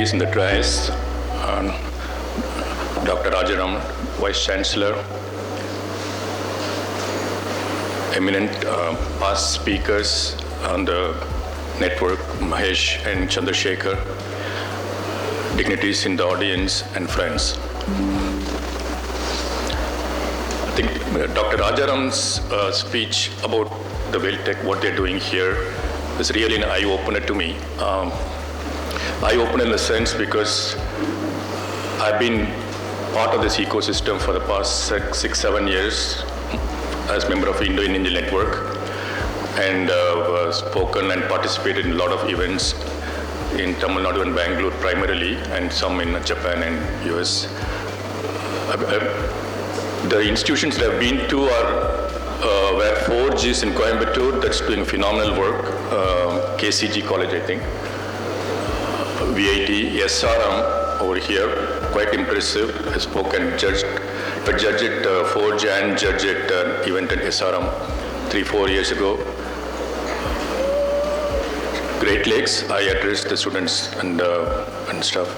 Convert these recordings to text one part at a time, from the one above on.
dignitaries in the dais, Dr. Rajaram, Vice Chancellor, eminent past speakers on the network, Mahesh and Chandrasekhar, dignitaries in the audience, and friends. I think Dr. Rajaram's speech about the WellTech, what they're doing here, is really an eye-opener to me. Eye-opener in the sense because I've been part of this ecosystem for the past 6-7 years as member of Indo-Indian Network, and spoken and participated in a lot of events in Tamil Nadu and Bangalore primarily, and some in Japan and US. The institutions that I've been to are where Forge is in Coimbatore, that's doing phenomenal work, KCG College, I think, VIT, SRM over here, quite impressive. I spoke and judged at Forge and judged at an event at SRM 3-4 years ago. Great Lakes, I addressed the students and stuff.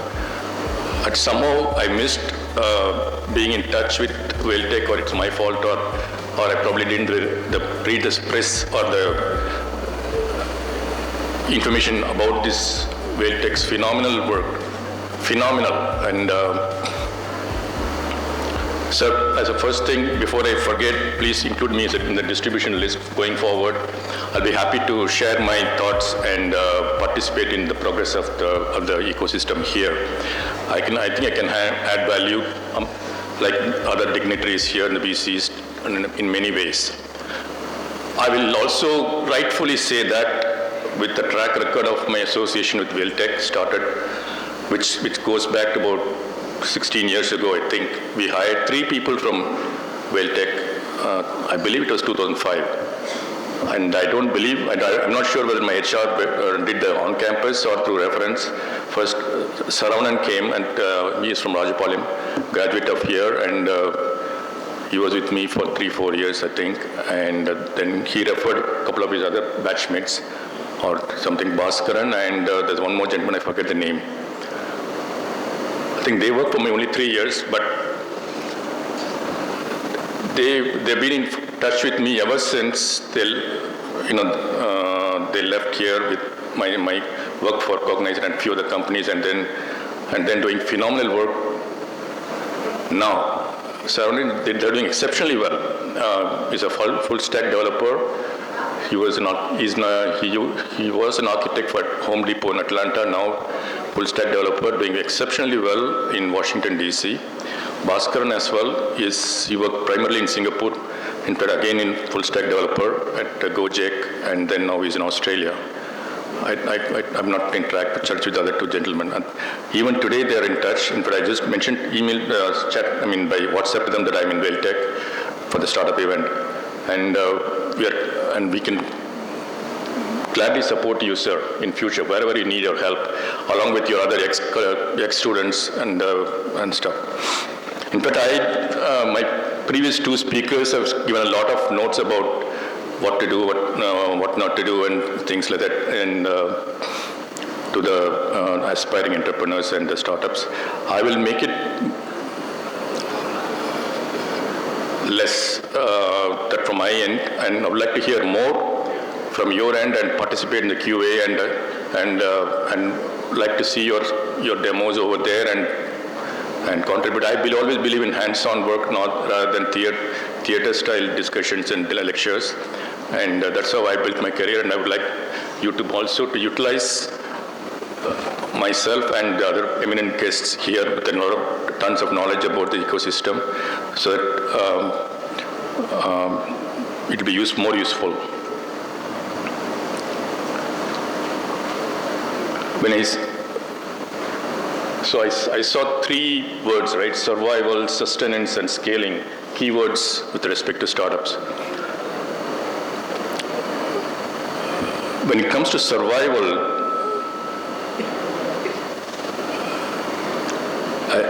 But somehow I missed being in touch with WellTech, or it's my fault, or I probably didn't read the press or the information about this WellTech's phenomenal work. Phenomenal. And sir, as a first thing, before I forget, please include me in the distribution list going forward. I'll be happy to share my thoughts and participate in the progress of the ecosystem here. I think I can add value like other dignitaries here in the BCs in many ways. I will also rightfully say that with the track record of my association with WellTech started, which goes back to about 16 years ago, I think. We hired 3 people from WellTech. I believe it was 2005. And I don't believe, I'm not sure whether my HR did the on-campus or through reference. First, Saravanan came, and he is from Rajapalayam, graduate of here, and he was with me for 3-4 years, I think. And then he referred a couple of his other batchmates, or something, Bhaskaran, and there's one more gentleman, I forget the name. I think they worked for me only 3 years, but they've been in touch with me ever since they left here with my work for Cognizant and few other companies, and then doing phenomenal work now. So they're doing exceptionally well. He's a full stack developer. He was an architect for Home Depot in Atlanta, now full stack developer, doing exceptionally well in Washington, DC. Bhaskaran as well, he worked primarily in Singapore, in fact again in full stack developer at Gojek, and then now he's in Australia. I'm not in track to church with the other 2 gentlemen. And even today they are in touch. In fact, I just mentioned by WhatsApp to them that I'm in WellTech for the startup event. And we can gladly support you, sir, in future, wherever you need your help, along with your other ex-students and stuff. In fact, my previous 2 speakers have given a lot of notes about what to do, what not to do, and things like that, and to the aspiring entrepreneurs and the startups. I will make it less that from my end, and I would like to hear more from your end and participate in the QA and like to see your demos over there and contribute. I always believe in hands-on work, rather than theater-style discussions and lectures, and that's how I built my career. And I would like you to also to utilize myself and the other eminent guests here with tons of knowledge about the ecosystem, so that it will be more useful. So I saw 3 words, right? Survival, sustenance, and scaling, keywords with respect to startups. When it comes to survival,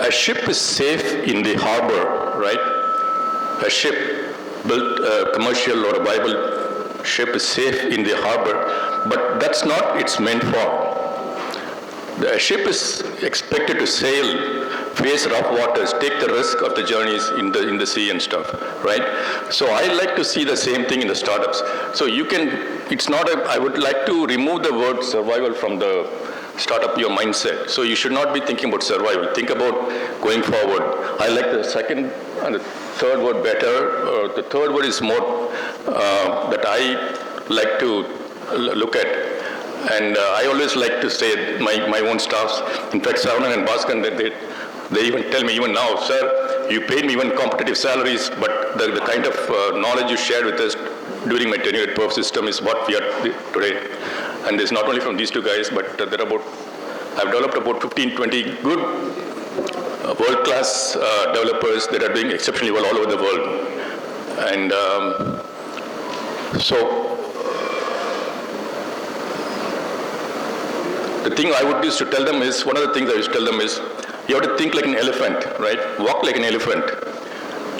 a ship is safe in the harbor, right? A ship built, a commercial or a viable ship is safe in the harbor, but that's not it's meant for. The ship is expected to sail, face rough waters, take the risk of the journeys in the sea and stuff, right? So I like to see the same thing in the startups. So you can, it's not a, I would like to remove the word survival from the startup, your mindset. So you should not be thinking about survival. Think about going forward. I like the second and the third word better. The third word is more that I like to look at. And I always like to say my own staffs, in fact, Raman and Bhaskar, they even tell me even now, sir, you paid me even competitive salaries, but the kind of knowledge you shared with us during my tenure at Perf System is what we are today. And it's not only from these two guys, but there are about, I've developed about 15, 20 good world-class developers that are doing exceptionally well all over the world. And so, the thing I would use to tell them is, one of the things I used to tell them is, you have to think like an elephant, right? Walk like an elephant.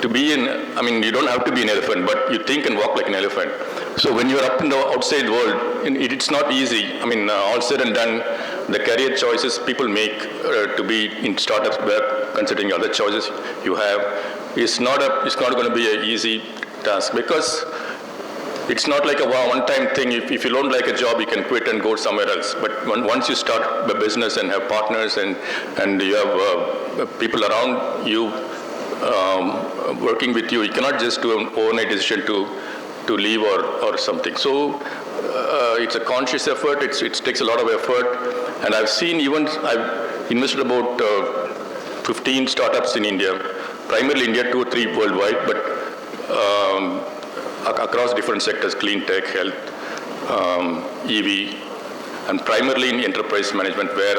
To be in, I mean, you don't have to be an elephant, but you think and walk like an elephant. So when you're up in the outside world, it's not easy. I mean, all said and done, the career choices people make to be in startups, where considering other choices you have, it's not going to be an easy task, because it's not like a one-time thing. If you don't like a job, you can quit and go somewhere else. But once you start a business and have partners and you have people around you working with you, you cannot just do an overnight decision to leave or something. So it's a conscious effort. It takes a lot of effort. And I've seen I've invested about 15 startups in India, primarily India, 2 or 3 worldwide, but across different sectors, clean tech, health, EV, and primarily in enterprise management, where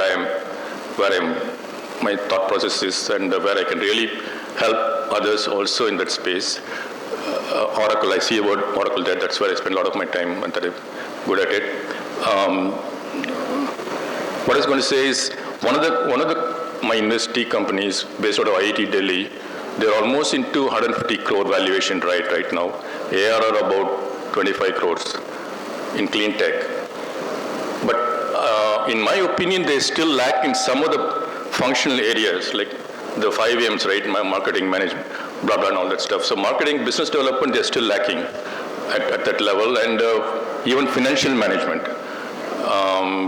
my thought process is, and where I can really help others also in that space. Oracle, I see a word Oracle there. That's where I spend a lot of my time, and that I'm good at it. What I was going to say is, one of my investee companies based out of IIT Delhi, they're almost into 150 crore valuation right now. ARR about 25 crores in clean tech. But in my opinion, they still lack in some of the functional areas, like the 5 M's, right? Marketing, management, blah, blah, and all that stuff. So marketing, business development, they're still lacking at that level, and even financial management.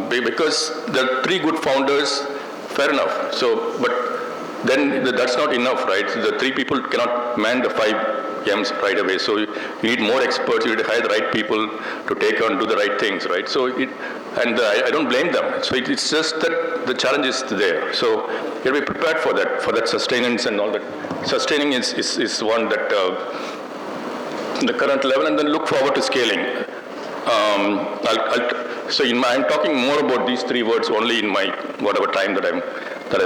Because there are 3 good founders, fair enough. So, but then that's not enough, right? The 3 people cannot man the 5 M's right away. So you need more experts. You need to hire the right people to take on, do the right things, right? So I don't blame them. So it's just that the challenge is there. So you have to be prepared for that sustenance and all that. Sustaining is one that the current level, and then look forward to scaling. So I'm talking more about these 3 words only in my whatever time that I'm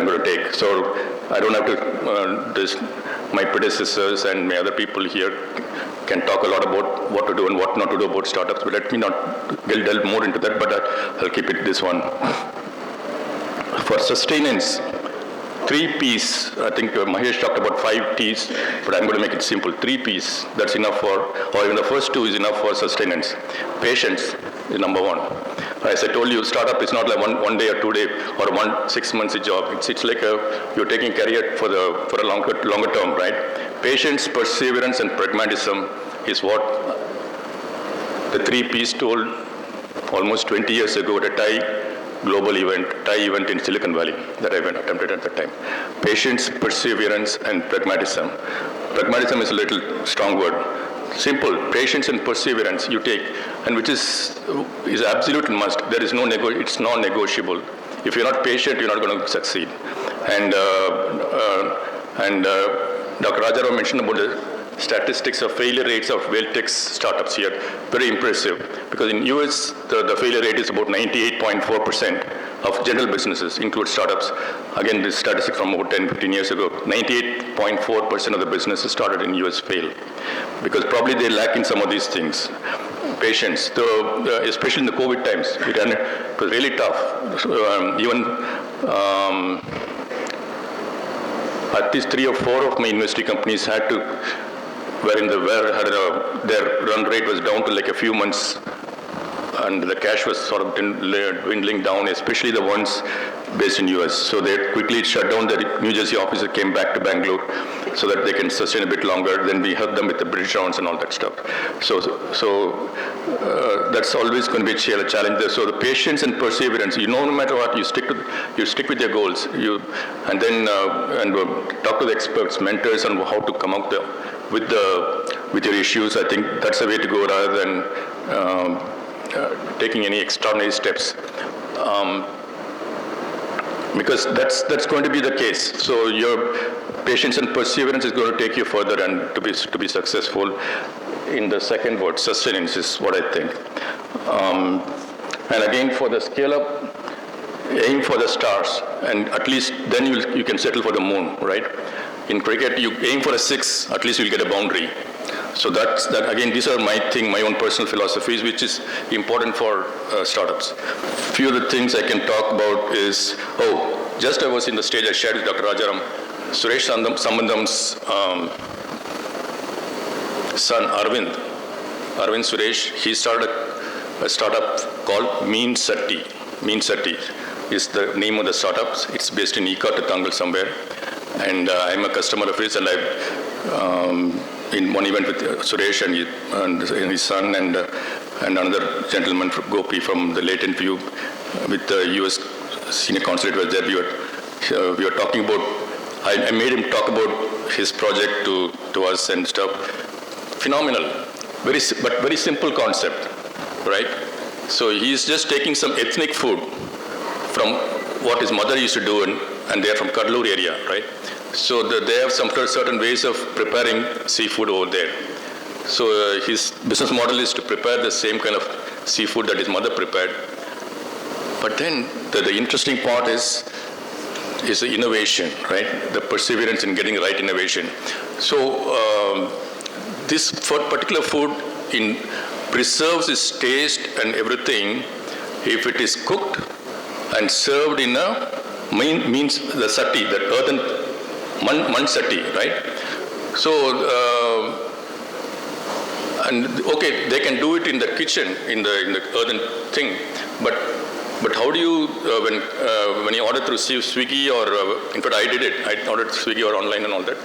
going to take. So I don't have to, my predecessors and my other people here can talk a lot about what to do and what not to do about startups, but let me not delve more into that, but I'll keep it this one. For sustenance, 3 P's, I think Mahesh talked about 5 T's, but I'm going to make it simple. 3 P's, that's enough for, or even the first 2 is enough for sustenance. Patience is number 1. As I told you, startup is not like one day or 2 day or 6 months job. It's like you're taking career for a longer term, right? Patience, perseverance, and pragmatism is what the 3 P's told almost 20 years ago at a Thai event in Silicon Valley that I attempted at that time. Patience, perseverance, and pragmatism. Pragmatism is a little strong word. Simple, patience and perseverance you take, and which is absolute must. There is it's non-negotiable. If you're not patient, you're not going to succeed. And Dr. Rajarao mentioned about the statistics of failure rates of well-tech startups here. Very impressive, because in US, the failure rate is about 98.4% of general businesses, include startups. Again, this statistic from about 10, 15 years ago, 98.4% of the businesses started in US fail, because probably they lack in some of these things. Patience, especially in the COVID times, it was really tough. At least 3 or 4 of my investee companies had to, their run rate was down to like a few months and the cash was sort of dwindling down, especially the ones based in US. So they quickly shut down the New Jersey office and came back to Bangalore so that they can sustain a bit longer. Then we helped them with the British rounds and all that stuff. So that's always going to be a challenge there. So the patience and perseverance, no matter what, you stick with your goals. And then talk to the experts, mentors on how to come out with your issues. I think that's the way to go rather than taking any extraordinary steps. Because that's going to be the case. So your patience and perseverance is going to take you further and to be successful. In the second word, sustenance is what I think. And again, for the scale up, aim for the stars, and at least then you can settle for the moon, right? In cricket, you aim for a 6, at least you'll get a boundary. So that again, these are my own personal philosophies, which is important for startups. Few of the things I can talk about is, just I was in the stage I shared with Dr. Rajaram, Suresh Sambandam's son, Arvind Suresh, he started a startup called Mean Sati. Mean Sati is the name of the startup. It's based in Ika, Tangal somewhere. And I'm a customer of his, and I've in one event with Suresh and his son and another gentleman, Gopi, from the latent view with the US senior consulate was there. We were talking about, I made him talk about his project to us and stuff. Phenomenal, but very simple concept, right? So he's just taking some ethnic food from what his mother used to do, and they're from Kadalur area, right? So they have some certain ways of preparing seafood over there. So his business model is to prepare the same kind of seafood that his mother prepared. But then the interesting part is the innovation, right? The perseverance in getting the right innovation. So this particular food preserves its taste and everything if it is cooked and served in means the sati, that earthen man sati, right? So, and okay, they can do it in the kitchen, in the earthen thing, but how do you, when you order through Swiggy or, in fact I did it, I ordered Swiggy or online and all that,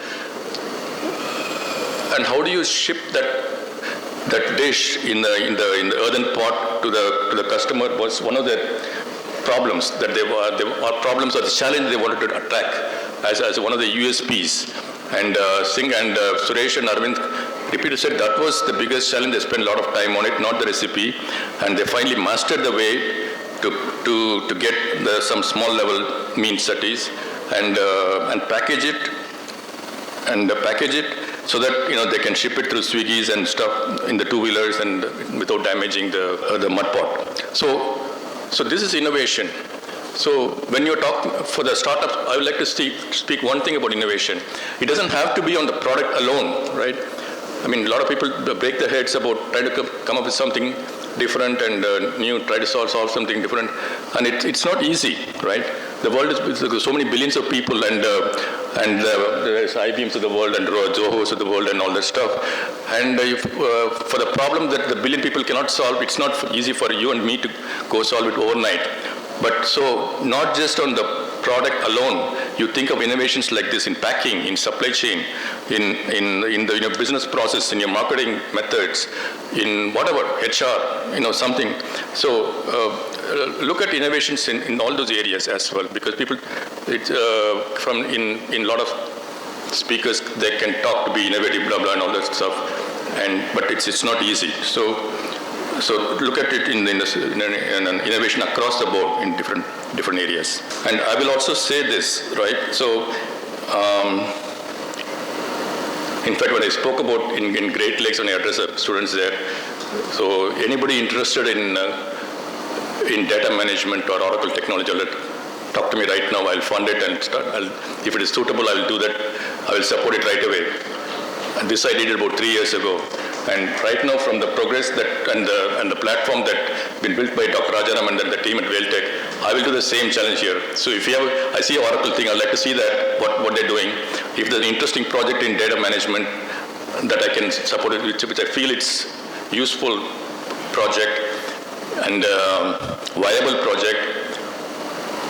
and how do you ship that dish in the earthen pot to the customer was one of the problems that problems or the challenge they wanted to attack as one of the USPs. And Singh and Suresh and Arvind repeatedly said that was the biggest challenge. They spent a lot of time on it, not the recipe, and they finally mastered the way to get some small level mean satis and package it so that they can ship it through Swiggies and stuff in the two-wheelers and without damaging the mud pot. So this is innovation. So when you're talking for the startups, I would like to speak one thing about innovation. It doesn't have to be on the product alone, right? I mean, a lot of people break their heads about trying to come up with something different and new, try to solve something different, and it's not easy, right? The world is so many billions of people, and there's IBMs of the world and Zohos of the world and all that stuff. And for the problem that the billion people cannot solve, it's not easy for you and me to go solve it overnight. But so not just on the product alone, you think of innovations like this in packing, in supply chain, in the business process, in your marketing methods, in whatever, HR, something. So look at innovations in all those areas as well, because people, in a lot of speakers, they can talk to be innovative, blah, blah, and all that stuff, but it's not easy. So look at it in an innovation across the board in different areas. And I will also say this, right? So, in fact, when I spoke about in Great Lakes, when I addressed the students there, so anybody interested in data management or Oracle technology, talk to me right now. I'll fund it and if it is suitable, I will do that. I will support it right away. And this I did about 3 years ago. And right now, from the progress and the platform that been built by Dr. Rajaram and the team at Welltech, I will do the same challenge here. So if I see an Oracle thing, I'd like to see that, what they're doing. If there's an interesting project in data management that I can support it, which I feel it's useful project, and viable project,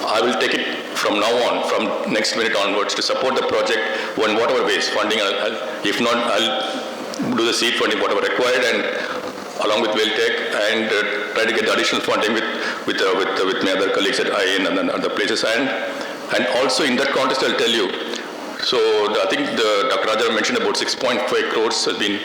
I will take it from now on, from next minute onwards, to support the project in whatever ways. Funding, if not, I'll do the seed funding, whatever required, and along with WellTech, and try to get the additional funding with my other colleagues at IN and other places. And also in that context, I'll tell you, so I think Dr. Raja mentioned about 6.5 crores has been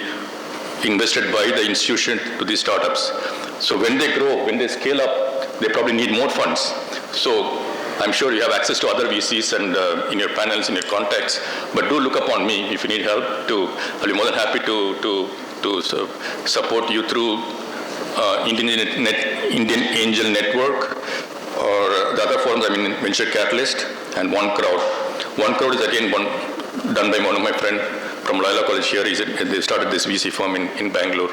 invested by the institution to these startups. So when they grow, when they scale up, they probably need more funds. So I'm sure you have access to other VCs and in your panels, in your contacts, but do look upon me if you need help. I'll be more than happy to support you through Indian Angel Network, or the other forums, I mean Venture Catalyst and One Crowd. One Crowd is again done by one of my friends from Loyola College here. They started this VC firm in Bangalore.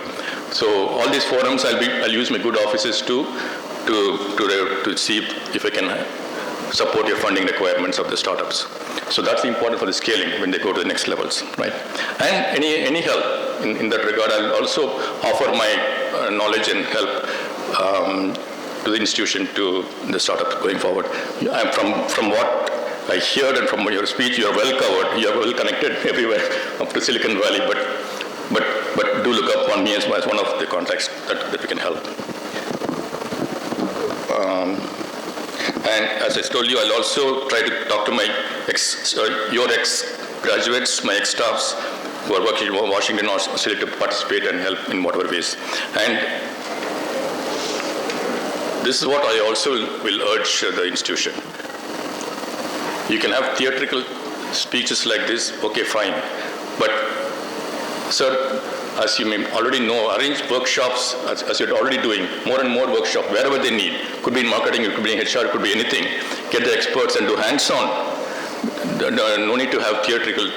So all these forums, I'll use my good offices to see if I can support your funding requirements of the startups. So that's important for the scaling when they go to the next levels, right? And any help in that regard, I'll also offer my knowledge and help to the institution, to the startup going forward. From what I heard and from your speech, you are well covered. You are well connected everywhere up to Silicon Valley. But do look up on me as one of the contacts that we can help. And as I told you, I'll also try to talk to my your ex-graduates, my ex-staffs who are working in Washington or Australia to participate and help in whatever ways. And this is what I also will urge the institution. You can have theatrical speeches like this, okay, fine. But, sir, as you may already know, arrange workshops, as you're already doing, more and more workshops, wherever they need. Could be in marketing, it could be in HR, it could be anything. Get the experts and do hands-on. No need to have theatrical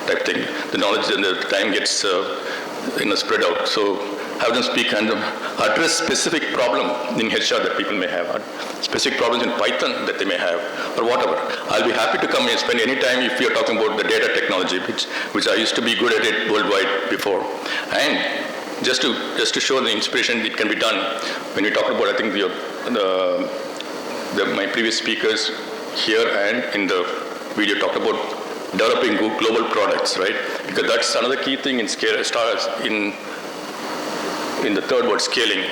type thing. The knowledge and the time gets spread out. So have them speak and address specific problem in HR that people may have, specific problems in Python that they may have, or whatever. I'll be happy to come and spend any time if you're talking about the data technology, which I used to be good at it worldwide before. And just to show the inspiration it can be done, when we talk about, I think my previous speakers here and in the video talked about developing global products, right? Because that's another key thing in scale stars in the third word, scaling.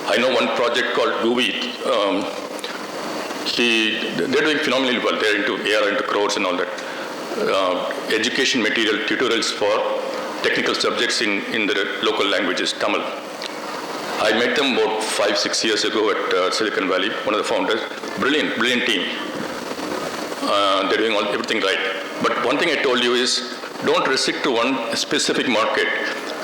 I know one project called GUI. They're doing phenomenally well. They're into AR, into crowds and all that. Education material, tutorials for technical subjects in the local languages, Tamil. I met them about 5-6 years ago at Silicon Valley, one of the founders. Brilliant team. They're doing everything right. But one thing I told you is, don't restrict to one specific market.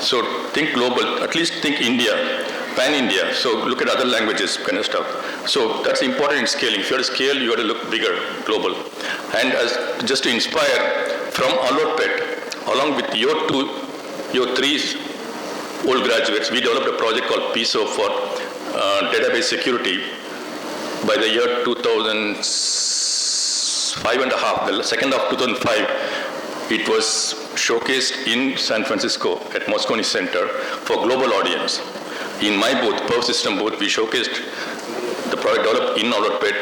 So think global, at least think India, pan-India. So look at other languages kind of stuff. So that's important in scaling. If you have to scale, you got to look bigger, global. And just to inspire, from Alorpet, along with your three old graduates, we developed a project called PISO for database security by the year 2005 and a half, the second half 2005. It was showcased in San Francisco at Moscone Center for global audience. In my booth, Perf System booth, we showcased the product developed in Alorpet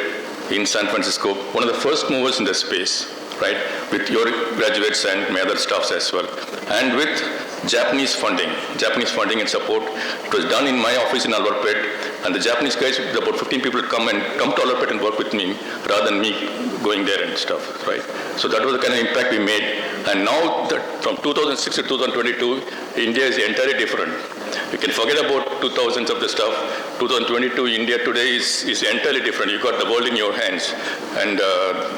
in San Francisco, one of the first movers in the space, right, with your graduates and my other staffs as well, and with Japanese funding and support. It was done in my office in Alorpet, and the Japanese guys, about 15 people would come to Alorpet and work with me, rather than me going there and stuff, right? So that was the kind of impact we made. And now, from 2006 to 2022, India is entirely different. You can forget about 2000s of the stuff. 2022, India today is entirely different. You've got the world in your hands. And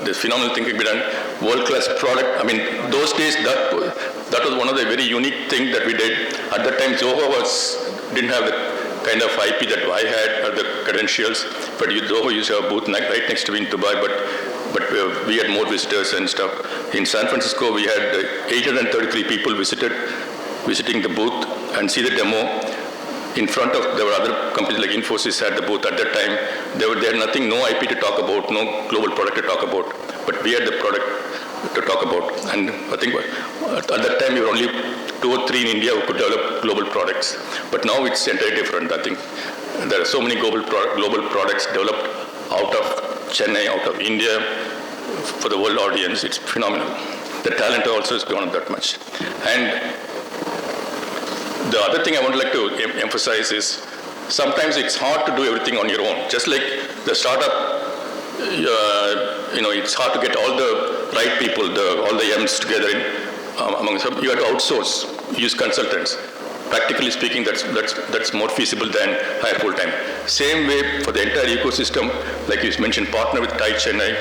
this phenomenal thing can be done. World-class product. I mean, those days, that was one of the very unique things that we did. At that time, Zoho didn't have the kind of IP that I had, or the credentials. But Zoho used to have a booth right next to me in Dubai. But we had more visitors and stuff. In San Francisco, we had 833 people visiting the booth and see the demo. In front of, there were other companies like Infosys had the booth at that time. They had nothing, no IP to talk about, no global product to talk about. But we had the product to talk about. And I think at that time, we were only 2 or 3 in India who could develop global products. But now it's entirely different. I think there are so many global products developed out of Chennai, out of India, for the world audience. It's phenomenal. The talent also has gone up that much. And the other thing I would like to emphasize is sometimes it's hard to do everything on your own. Just like the startup, it's hard to get all the right people, all the M's together among them. You have to outsource, use consultants. Practically speaking, that's more feasible than hire full-time. Same way for the entire ecosystem, like you mentioned, partner with TiE Chennai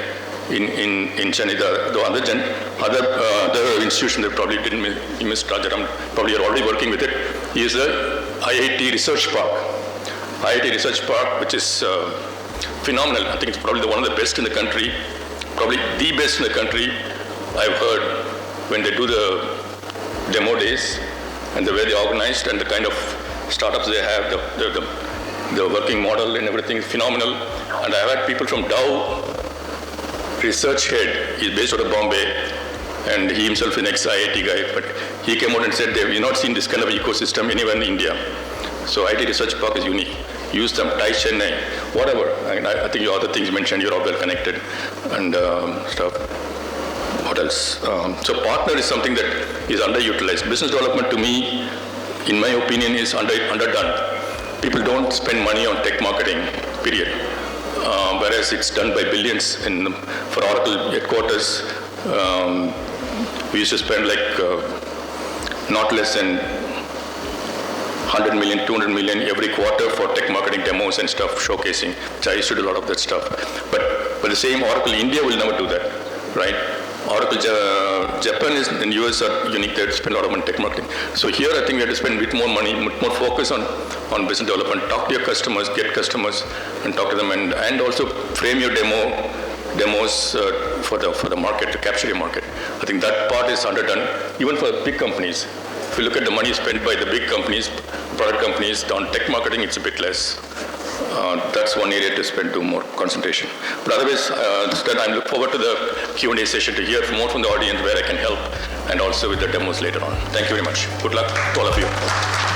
in Chennai. The other institution that probably didn't miss Rajaram, probably you're already working with it, is the IIT Research Park. IIT Research Park, which is phenomenal. I think it's probably one of the best in the country, probably the best in the country. I've heard when they do the demo days and the way they organized and the kind of startups they have, the working model and everything is phenomenal. And I've had people from Dow, research head, he's based out of Bombay, and he himself is an ex-IIT guy, but he came out and said they've not seen this kind of ecosystem anywhere in India. So IIT Research Park is unique. Use them, TiE Chennai, whatever. I think your other things mentioned, you're all well connected and stuff. What else? So partner is something that is underutilized. Business development to me, in my opinion, is underdone. People don't spend money on tech marketing, period. Whereas it's done by billions for Oracle headquarters. We used to spend like not less than 100 million, 200 million every quarter for tech marketing demos and stuff, showcasing, which I used to do a lot of that stuff. But the same Oracle India will never do that, right? Oracle Japan and US are unique, they spend a lot of money on tech marketing. So here I think we have to spend a bit more money, more focus on business development. Talk to your customers, get customers and talk to them, and also frame your demos for the market, to capture your market. I think that part is underdone, even for big companies. If you look at the money spent by the big companies, product companies, on tech marketing, it's a bit less. That's one area to spend more concentration. But otherwise, I look forward to the Q&A session to hear more from the audience where I can help, and also with the demos later on. Thank you very much. Good luck to all of you.